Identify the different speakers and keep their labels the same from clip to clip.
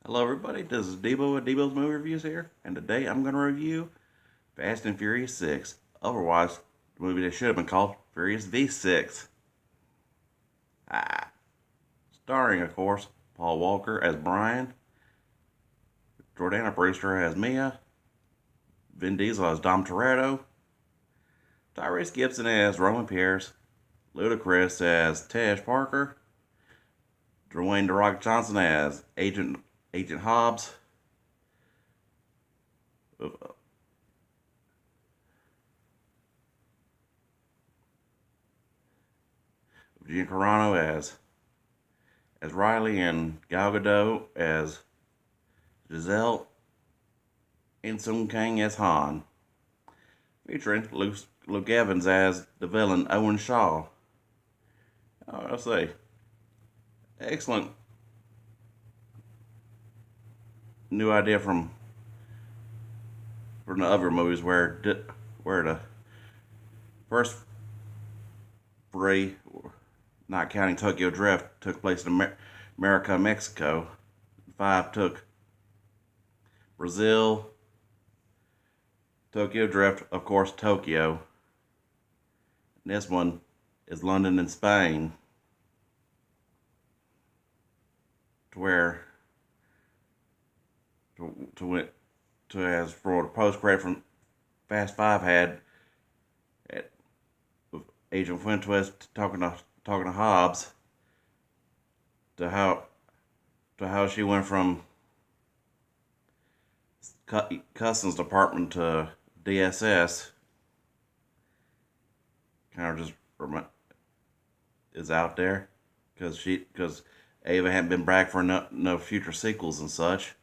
Speaker 1: Hello, everybody. This is Debo with Debo's Movie Reviews here, and today I'm going to review Fast and Furious 6. Otherwise, the movie that should have been called Furious V6. Ah. Starring, of course, Paul Walker as Brian, Jordana Brewster as Mia, Vin Diesel as Dom Toretto, Tyrese Gibson as Roman Pierce, Ludacris as Tej Parker, Dwayne The Rock Johnson as Agent Hobbs, Gina Carano as Riley, and Gal Gadot as Giselle, and Sung Kang as Han, featuring Luke Evans as the villain Owen Shaw. I'll say, excellent new idea from the other movies where the first three, not counting Tokyo Drift, took place in America, Mexico. Five took Brazil, Tokyo Drift, of course, Tokyo. And this one is London and Spain, to where to as for the post credit from Fast Five had at Agent Fuentes talking to Hobbs to how she went from Customs Department to DSS. Kind of just is out there because Ava hadn't been back for no future sequels and such.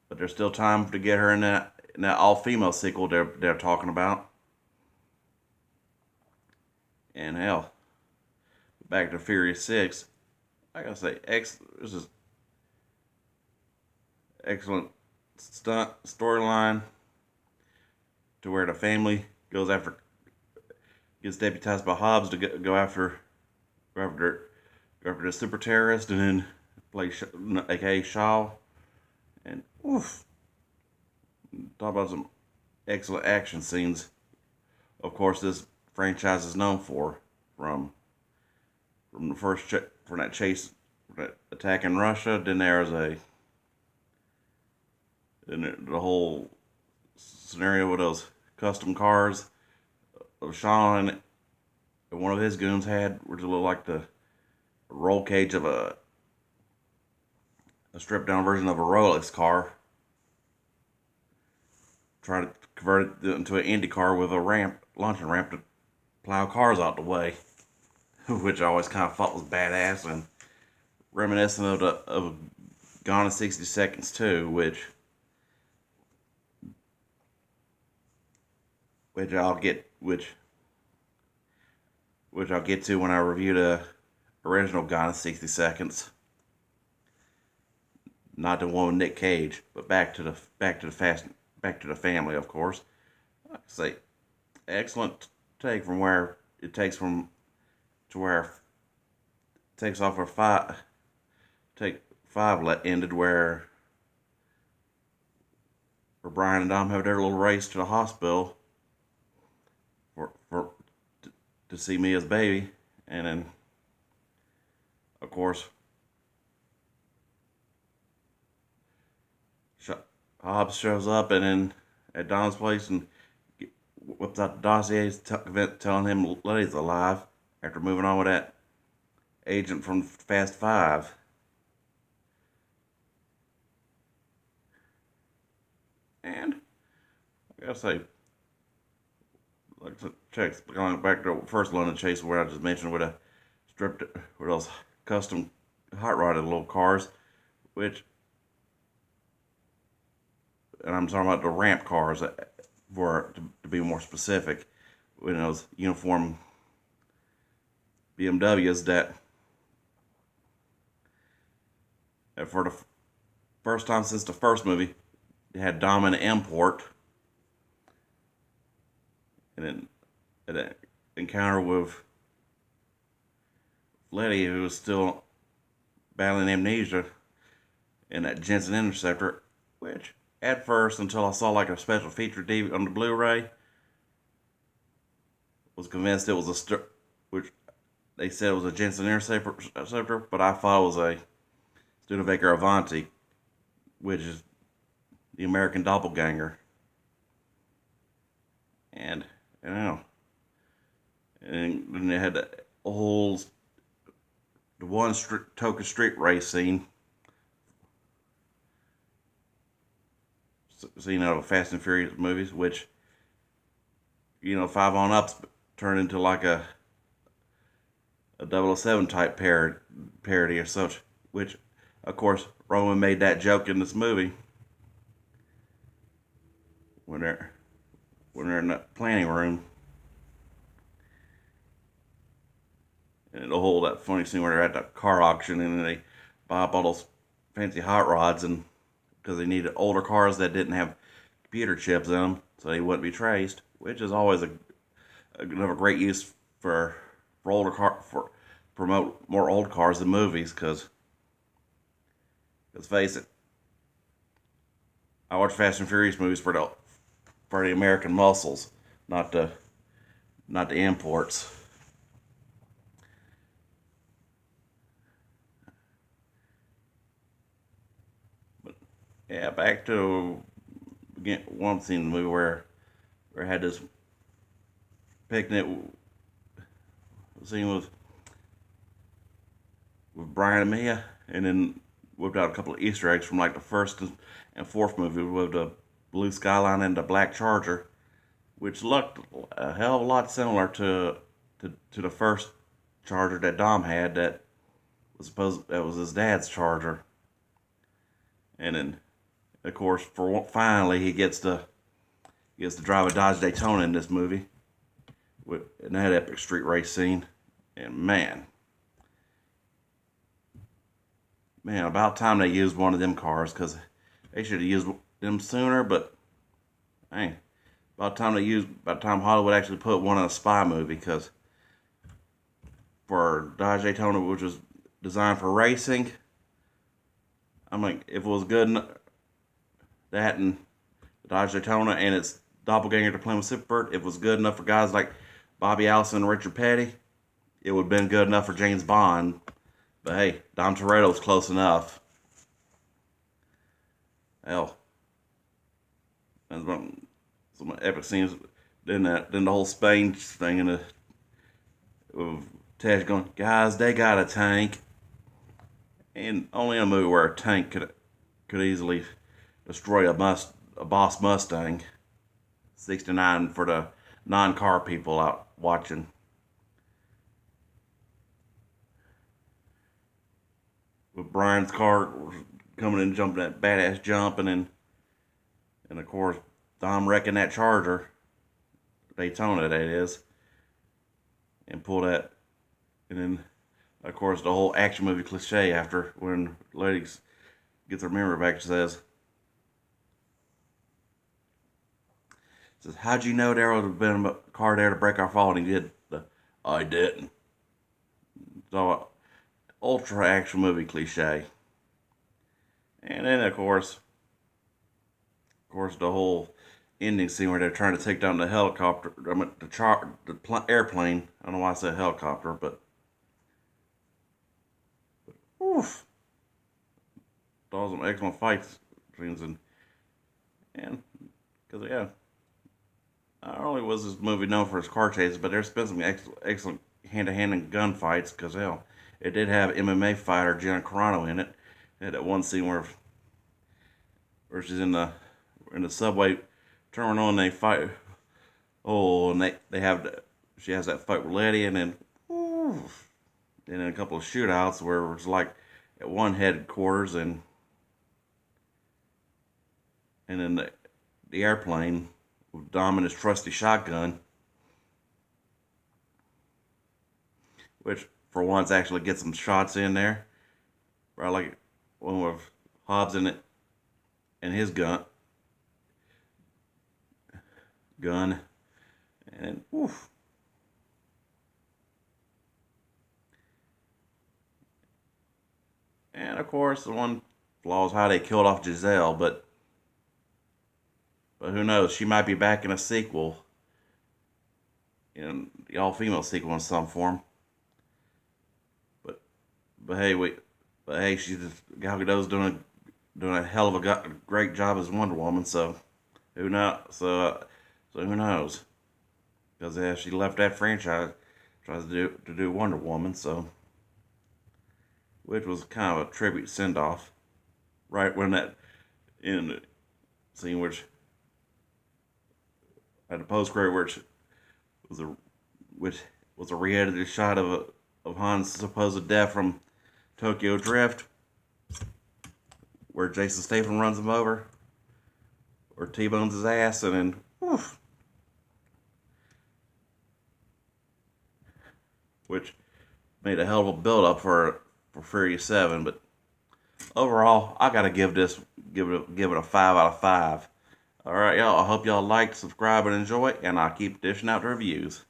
Speaker 1: But there's still time to get her in that all female sequel they're talking about. And hell, back to Furious 6. I gotta say, this is excellent stunt storyline to where the family gets deputized by Hobbs to go after the super terrorist, and then play aka Shaw. And oof, talk about some excellent action scenes. Of course, this franchise is known for from the from that chase, that attack in Russia. Then there's the whole scenario with those custom cars of Sean and one of his goons had, which looked like the roll cage of a stripped down version of a Rolex car. Try to convert it into an Indy car with a launching ramp to plow cars out the way, which I always kind of thought was badass and reminiscent of Gone in 60 Seconds too, which I'll get which I'll get to when I review the original Gone in 60 Seconds, not the one with Nick Cage, but back to the family, of course. Like I say, excellent take from where it takes from to where it takes off where five ended, where Brian and Dom have their little race to the hospital for to see Mia's baby, and then of course Hobbs shows up and then at Dom's place and whips out the dossiers telling him Letty's alive after moving on with that agent from Fast Five. And I gotta say, like the checks going back to the first London chase where I just mentioned stripped with those custom hot rodded little cars, which, and I'm talking about the ramp cars to be more specific, with those uniform BMWs that for the first time since the first movie, they had Dom in an import, and then an encounter with Letty, who was still battling amnesia in that Jensen Interceptor, which at first, until I saw like a special feature DVD on the Blu-ray, was convinced it was which they said it was a Jensen Interceptor, but I thought it was a Studebaker Avanti, which is the American doppelganger. And you know, and then they had the one Tokyo Street race scene out of Fast and Furious movies, which, you know, 5-on-Ups turned into like a 007 type parody or such, which, of course, Roman made that joke in this movie when they're in the planning room. And the whole that funny scene where they're at the car auction and they buy up all those fancy hot rods, and because they needed older cars that didn't have computer chips in them, so they wouldn't be traced, which is always another great use for older for promote more old cars in movies. Because let's face it, I watch Fast and Furious movies for the American muscles, not the imports. Yeah, back to one scene in the movie where I had this picnic scene with Brian and Mia, and then whipped out a couple of Easter eggs from like the first and fourth movie with the blue Skyline and the black Charger, which looked a hell of a lot similar to the first Charger that Dom had. That was his dad's Charger, and then of course finally he gets to drive a Dodge Daytona in this movie in that epic street race scene. And man, about time they used one of them cars, because they should have used them sooner. But hey, about time Hollywood actually put one in a spy movie, because for Dodge Daytona, which was designed for racing, I'm like, if it was good enough, that and Dodge Daytona and its doppelganger to Plymouth Superbird, if it was good enough for guys like Bobby Allison and Richard Petty, it would have been good enough for James Bond. But hey, Dom Toretto's close enough. Hell, that's some epic scenes. Then the whole Spain thing, and of Tej going, guys, they got a tank, and only in a movie where a tank could easily destroy a Boss Mustang. 69 for the non-car people out watching. With Brian's car coming in, jumping that badass jump, and of course Dom wrecking that Charger, Daytona that is, and pull that, and then of course the whole action movie cliche after when lady gets her memory back, says, how'd you know there would have been a car there to break our fall? And he did I didn't. So ultra action movie cliche. And then of course the whole ending scene where they're trying to take down the helicopter, airplane. I don't know why I said helicopter, but oof, those some excellent fight scenes, and because yeah, not only was this movie known for its car chases, but there's been some excellent hand-to-hand and gunfights. Because hell, it did have MMA fighter Gina Carano in it. It had that one scene where she's in the subway terminal and they fight. Oh, and she has that fight with Letty, and then a couple of shootouts where it was like at one headquarters, and then the airplane with Dom and his trusty shotgun, which for once actually gets some shots in there. Where I like one with Hobbs in it and his gun, and oof. And of course, the one flaw is how they killed off Giselle, but who knows? She might be back in a sequel, in the all-female sequel in some form. But but hey, she's Gal Gadot's doing a hell of a great job as Wonder Woman. So who knows? So who knows? Because she left that franchise, tries to do Wonder Woman. So which was kind of a tribute send off, right when that in the scene which at the post credit was a which was a re-edited shot of Han's supposed death from Tokyo Drift, where Jason Statham runs him over or T-bones his ass, and then oof, which made a hell of a build up for Furious 7. But overall, I gotta give it a 5 out of 5. All right, y'all. I hope y'all like, subscribe, and enjoy, and I'll keep dishing out the reviews.